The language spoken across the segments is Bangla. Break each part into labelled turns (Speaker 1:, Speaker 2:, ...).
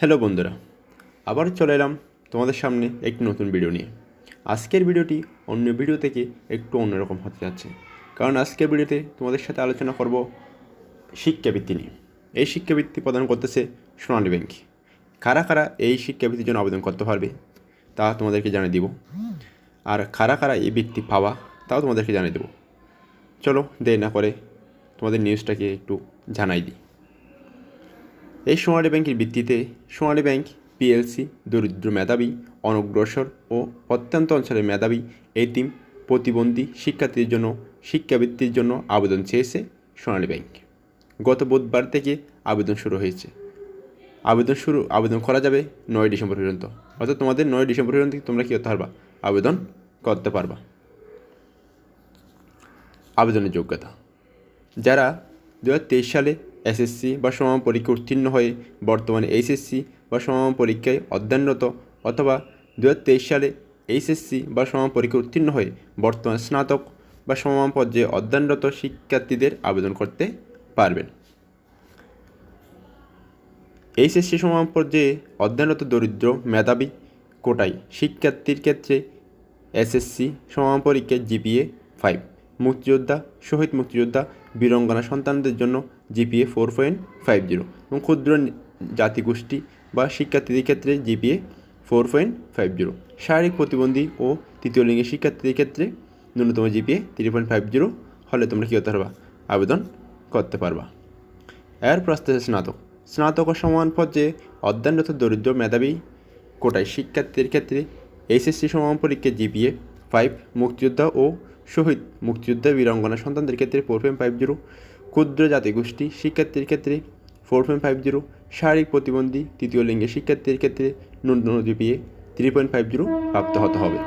Speaker 1: হ্যালো বন্ধুরা, আবার চলে এলাম তোমাদের সামনে একটি নতুন ভিডিও নিয়ে। আজকের ভিডিওটি অন্য ভিডিও থেকে একটু অন্যরকম হতে যাচ্ছে, কারণ আজকের ভিডিওতে তোমাদের সাথে আলোচনা করব শিক্ষাবৃত্তি নিয়ে। এই শিক্ষাবৃত্তি প্রদান করতেছে সোনালী ব্যাংক। কারা কারা এই শিক্ষাবৃত্তির জন্য আবেদন করতে পারবে তা তোমাদেরকে জানিয়ে দিব, আর কারা কারা এই বৃত্তি পাওয়া তাও তোমাদেরকে জানিয়ে দেবো। চলো দেরি না করে তোমাদের নিউজটাকে একটু জানাই দিই। এই সোনালী ব্যাংকের ভিত্তিতে সোনালী ব্যাংক পিএলসি দরিদ্র মেধাবী, অনগ্রসর ও প্রত্যন্ত অঞ্চলের মেধাবী এতিম প্রতিবন্ধী শিক্ষার্থীদের জন্য শিক্ষাবৃত্তির জন্য আবেদন চেয়েছে সোনালী ব্যাংক। গত বুধবার থেকে আবেদন শুরু হয়েছে। আবেদন করা যাবে 9 ডিসেম্বর পর্যন্ত। অর্থাৎ তোমাদের 9 ডিসেম্বর পর্যন্ত তোমরা কী করতে পারবা? আবেদন করতে পারবা। আবেদনের যোগ্যতা: যারা 2023 সালে এসএসসি বা সমমান পরীক্ষা উত্তীর্ণ হয়ে বর্তমানে এইচএসসি বা সমমান পরীক্ষায় অধ্যয়নরত, অথবা 2023 সালে এইচএসসি বা সমমান পরীক্ষা উত্তীর্ণ হয়ে বর্তমানে স্নাতক বা সমমান পর্যায়ে অধ্যয়নরত শিক্ষার্থীদের আবেদন করতে পারবেন। এইচএসসি সমমান পর্যায়ে অধ্যয়নরত দরিদ্র মেধাবী কোটায় শিক্ষার্থীর ক্ষেত্রে এসএসসি সমমান পরীক্ষায় জিপিএ 5, মুক্তিযোদ্ধা, শহীদ মুক্তিযোদ্ধা, বীরাঙ্গনা সন্তানদের জন্য জিপিএ 4.50 এবং ক্ষুদ্র জাতিগোষ্ঠী বা শিক্ষার্থীদের ক্ষেত্রে জিপিএ 4.50, শারীরিক প্রতিবন্ধী ও তৃতীয় লিঙ্গের শিক্ষার্থীদের ক্ষেত্রে ন্যূনতম জিপিএ 3.50 হলে তোমরা কী করতে পারবা? আবেদন করতে পারবা। এরপর আসতে স্নাতক ও সমান পর্যায়ে অধ্যয়নরত দরিদ্র মেধাবী কোটায় শিক্ষার্থীদের ক্ষেত্রে এইচএসসি সমমান পরীক্ষায় জিপিএ 5, মুক্তিযোদ্ধা ও শহীদ মুক্তিযোদ্ধা বীরাঙ্গনা সন্তানদের ক্ষেত্রে 4.50, ক্ষুদ্র জাতিগোষ্ঠী শিক্ষার্থীর ক্ষেত্রে 4.50, শারীরিক প্রতিবন্ধী তৃতীয় লিঙ্গের শিক্ষার্থীর ক্ষেত্রে ন্যূনতম জিপিএ 3.50 প্রাপ্ত হতে হবে।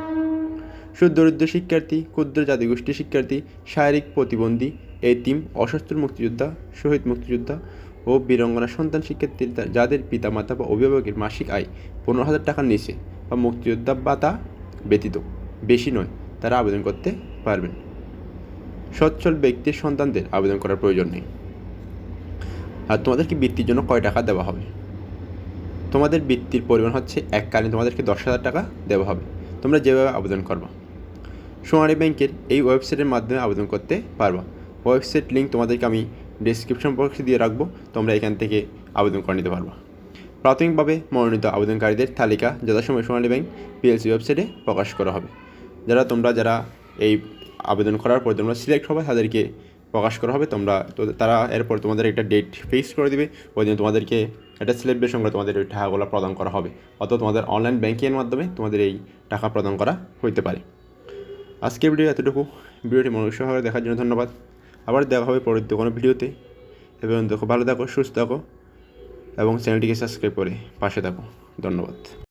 Speaker 1: সুদরিদ্র শিক্ষার্থী, ক্ষুদ্র জাতিগোষ্ঠী শিক্ষার্থী, শারীরিক প্রতিবন্ধী, এতিম, অসচ্ছল মুক্তিযোদ্ধা, শহীদ মুক্তিযোদ্ধা ও বীরাঙ্গনা সন্তান শিক্ষার্থী যাদের পিতামাতা বা অভিভাবকের মাসিক আয় 15,000 টাকার নিচে বা মুক্তিযোদ্ধা ভাতা ব্যতীত বেশি নয়, তারা আবেদন করতে পারবেন। সচ্ছল ব্যক্তির সন্তানদের আবেদন করার প্রয়োজন নেই। আর তোমাদেরকে বৃত্তির জন্য কয় টাকা দেওয়া হবে? তোমাদের বৃত্তির পরিমাণ হচ্ছে এককালীন তোমাদেরকে 10,000 টাকা দেওয়া হবে। তোমরা যেভাবে আবেদন করবা, সোনালী ব্যাংকের এই ওয়েবসাইটের মাধ্যমে আবেদন করতে পারবা। ওয়েবসাইট লিঙ্ক তোমাদেরকে আমি ডেসক্রিপশন বক্সে দিয়ে রাখবো, তোমরা এখান থেকে আবেদন করে নিতে পারবা। প্রাথমিকভাবে মনোনীত আবেদনকারীদের তালিকা যথাসময়ে সোনালী ব্যাংক পিএলসি ওয়েবসাইটে প্রকাশ করা হবে। যারা এই আবেদন করার পর তোমরা সিলেক্ট হবে তাদেরকে প্রকাশ করা হবে। তারা এরপর তোমাদের একটা ডেট ফিক্স করে দেবে, ওই দিন তোমাদেরকে একটা স্লিপের সঙ্গে তোমাদের ওই টাকাগুলো প্রদান করা হবে, অথবা তোমাদের অনলাইন ব্যাংকিংয়ের মাধ্যমে তোমাদের এই টাকা প্রদান করা হইতে পারে। আজকের ভিডিও এতটুকু। ভিডিওটি মনোযোগ সহকারে দেখার জন্য ধন্যবাদ। আবার দেখা হবে পরবর্তী কোনো ভিডিওতে। এবং দেখো, ভালো থাকো, সুস্থ থাকো এবং চ্যানেলটিকে সাবস্ক্রাইব করে পাশে থাকো। ধন্যবাদ।